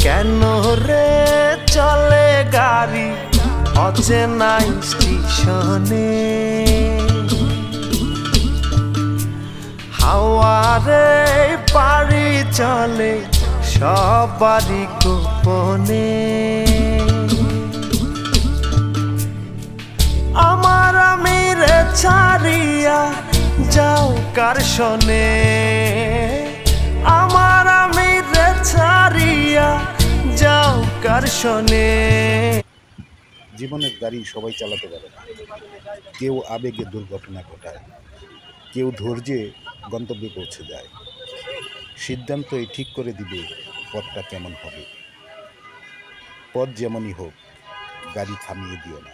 কেন রে চলে গাড়ি অচেনা স্টেশনে, হাওয়ারে পাড়ি চলে সবারই গোপনে। আমার আমিরে ছাড়িয়া যাও কার শোনে, আমার আমিরে ছাড়িয়া যাও কার শোনে। জীবনের গাড়ি সবাই চালাতে পারে না, কেউ আবেগে দুর্ঘটনা ঘটায়, কেউ ধৈর্যে গন্তব্যে পৌঁছে যায়। সিদ্ধান্তই ঠিক করে দিবে পথটা কেমন হবে। পথ যেমনই হোক, গাড়ি থামিয়ে দিও না।